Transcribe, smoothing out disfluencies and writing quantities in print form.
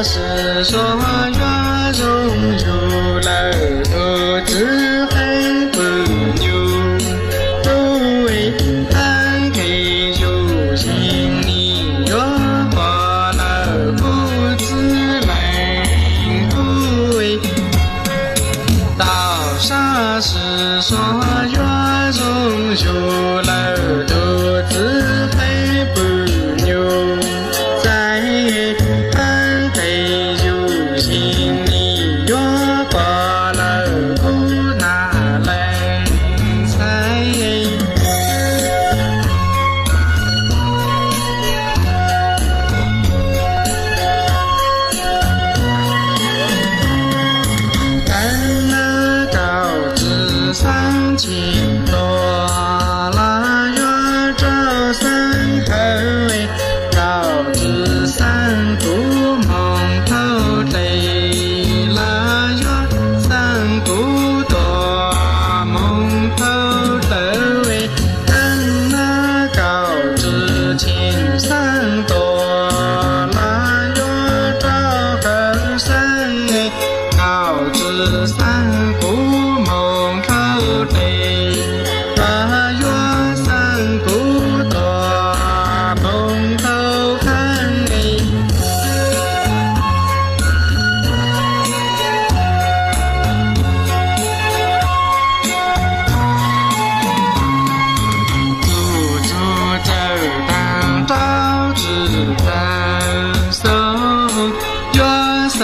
是说月中有了独自很不牛，都为安给有心你若花了不自来不为道啥是说月中有了独自很不牛，在安给有心你若花了不拿来猜。看那高枝上青多拉月照山河，高枝山不蒙头累拉月山不多蒙头累，看那高枝青山多拉月照河山，高枝山不蒙头累拉月山不多蒙头看。足足走当朝之单手，月手